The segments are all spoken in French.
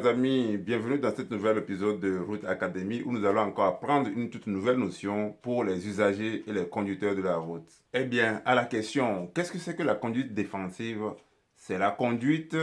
chers amis, bienvenue dans cet nouvel épisode de Route Academy où nous allons encore apprendre une toute nouvelle notion pour les usagers et les conducteurs de la route. Eh bien, à la question, qu'est-ce que c'est que la conduite défensive? C'est la conduite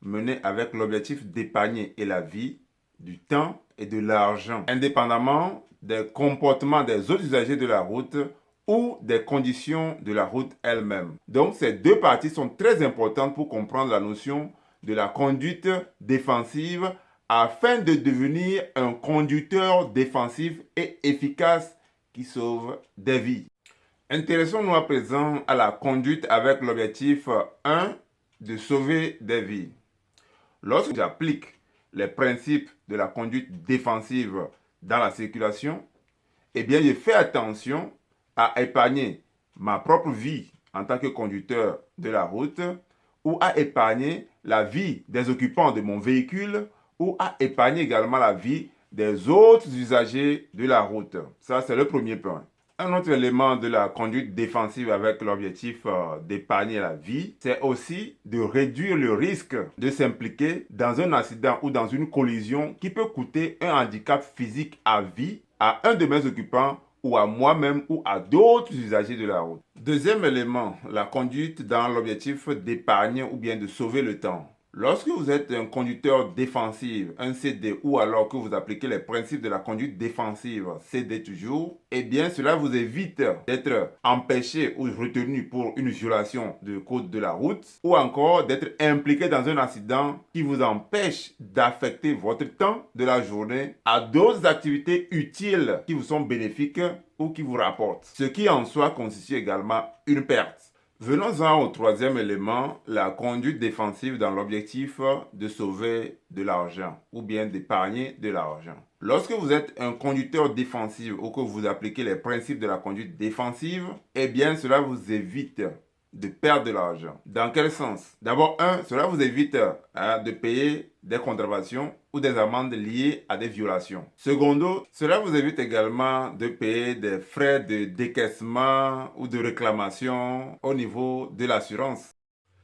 menée avec l'objectif d'épargner et la vie, du temps et de l'argent, indépendamment des comportements des autres usagers de la route ou des conditions de la route elle-même. Donc, ces deux parties sont très importantes pour comprendre la notion de la conduite défensive afin de devenir un conducteur défensif et efficace qui sauve des vies. Intéressons-nous à présent à la conduite avec l'objectif 1 de sauver des vies. Lorsque j'applique les principes de la conduite défensive dans la circulation, eh bien, je fais attention à épargner ma propre vie en tant que conducteur de la route ou à épargner la vie des occupants de mon véhicule ou à épargner également la vie des autres usagers de la route. Ça, c'est le premier point. Un autre élément de la conduite défensive avec l'objectif d'épargner la vie, c'est aussi de réduire le risque de s'impliquer dans un accident ou dans une collision qui peut coûter un handicap physique à vie à un de mes occupants ou à moi-même ou à d'autres usagers de la route. Deuxième élément, la conduite dans l'objectif d'épargner ou bien de sauver le temps. Lorsque vous êtes un conducteur défensif, un CD, ou alors que vous appliquez les principes de la conduite défensive, CD toujours, eh bien cela vous évite d'être empêché ou retenu pour une violation de code de la route, ou encore d'être impliqué dans un accident qui vous empêche d'affecter votre temps de la journée à d'autres activités utiles qui vous sont bénéfiques ou qui vous rapportent. Ce qui en soi constitue également une perte. Venons-en au troisième élément, la conduite défensive dans l'objectif de sauver de l'argent ou bien d'épargner de l'argent. Lorsque vous êtes un conducteur défensif ou que vous appliquez les principes de la conduite défensive, eh bien cela vous évite de perdre de l'argent. Dans quel sens? D'abord, cela vous évite de payer des contraventions ou des amendes liées à des violations. Secondo, cela vous évite également de payer des frais de décaissement ou de réclamation au niveau de l'assurance.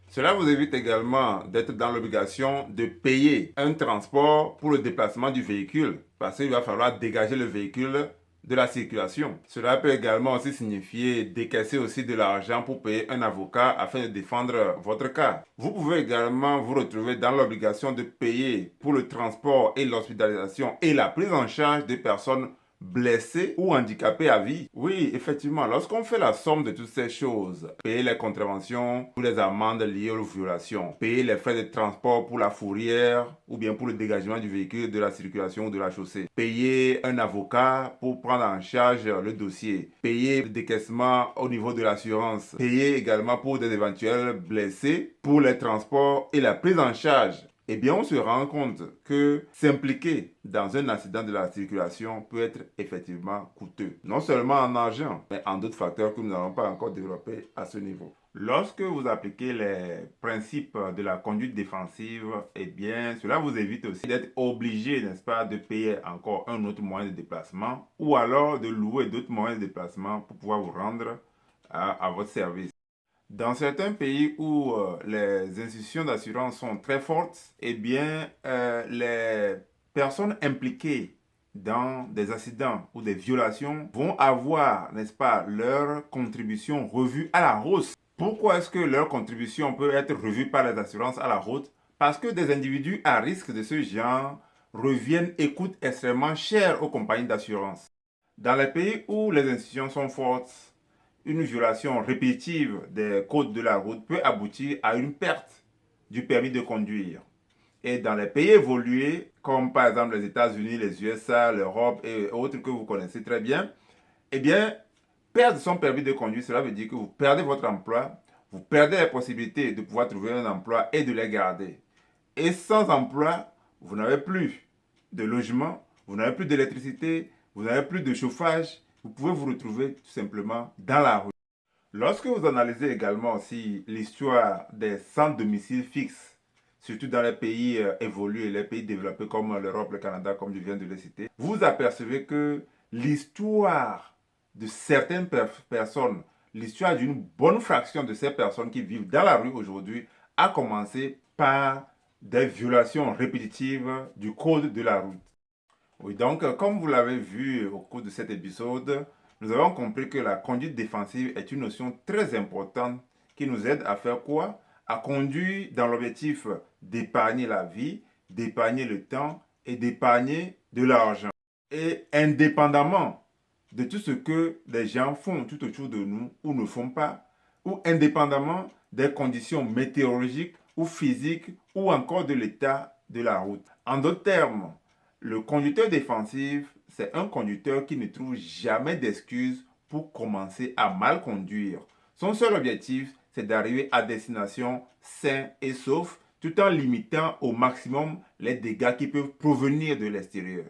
Cela vous évite également d'être dans l'obligation de payer un transport pour le déplacement du véhicule parce qu'il va falloir dégager le véhicule de la circulation. Cela peut également aussi signifier décaisser aussi de l'argent pour payer un avocat afin de défendre votre cas. Vous pouvez également vous retrouver dans l'obligation de payer pour le transport et l'hospitalisation et la prise en charge des personnes blessés ou handicapés à vie. Oui, effectivement, lorsqu'on fait la somme de toutes ces choses, payer les contraventions ou les amendes liées aux violations, payer les frais de transport pour la fourrière ou bien pour le dégagement du véhicule de la circulation ou de la chaussée, payer un avocat pour prendre en charge le dossier, payer le décaissement au niveau de l'assurance, payer également pour des éventuels blessés, pour les transports et la prise en charge. Eh bien, on se rend compte que s'impliquer dans un accident de la circulation peut être effectivement coûteux. Non seulement en argent, mais en d'autres facteurs que nous n'allons pas encore développer à ce niveau. Lorsque vous appliquez les principes de la conduite défensive, eh bien, cela vous évite aussi d'être obligé, n'est-ce pas, de payer encore un autre moyen de déplacement ou alors de louer d'autres moyens de déplacement pour pouvoir vous rendre à votre service. Dans certains pays où les institutions d'assurance sont très fortes, eh bien, les personnes impliquées dans des accidents ou des violations vont avoir, n'est-ce pas, leur contribution revue à la hausse. Pourquoi est-ce que leur contribution peut être revue par les assurances à la hausse? Parce que des individus à risque de ce genre reviennent et coûtent extrêmement cher aux compagnies d'assurance. Dans les pays où les institutions sont fortes, une violation répétitive des codes de la route peut aboutir à une perte du permis de conduire. Et dans les pays évolués, comme par exemple les États-Unis, les USA, l'Europe et autres que vous connaissez très bien, eh bien, perdre son permis de conduire, cela veut dire que vous perdez votre emploi, vous perdez la possibilité de pouvoir trouver un emploi et de les garder. Et sans emploi, vous n'avez plus de logement, vous n'avez plus d'électricité, vous n'avez plus de chauffage, vous pouvez vous retrouver tout simplement dans la rue. Lorsque vous analysez également aussi l'histoire des sans domicile fixe, surtout dans les pays évolués, les pays développés comme l'Europe, le Canada, comme je viens de les citer, vous apercevez que l'histoire de certaines personnes, l'histoire d'une bonne fraction de ces personnes qui vivent dans la rue aujourd'hui, a commencé par des violations répétitives du code de la route. Oui, donc, comme vous l'avez vu au cours de cet épisode, nous avons compris que la conduite défensive est une notion très importante qui nous aide à faire quoi? À conduire dans l'objectif d'épargner la vie, d'épargner le temps et d'épargner de l'argent. Et indépendamment de tout ce que les gens font tout autour de nous ou ne font pas, ou indépendamment des conditions météorologiques ou physiques ou encore de l'état de la route. En d'autres termes, le conducteur défensif, c'est un conducteur qui ne trouve jamais d'excuses pour commencer à mal conduire. Son seul objectif, c'est d'arriver à destination sain et sauf, tout en limitant au maximum les dégâts qui peuvent provenir de l'extérieur.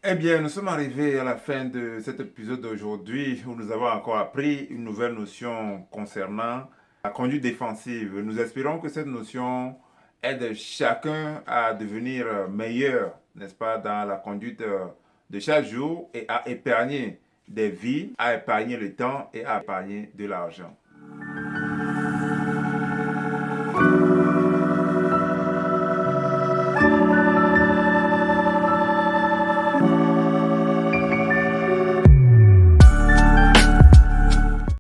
Eh bien, nous sommes arrivés à la fin de cet épisode d'aujourd'hui où nous avons encore appris une nouvelle notion concernant la conduite défensive. Nous espérons que cette notion aide chacun à devenir meilleur, n'est-ce pas, dans la conduite de chaque jour et à épargner des vies, à épargner le temps et à épargner de l'argent.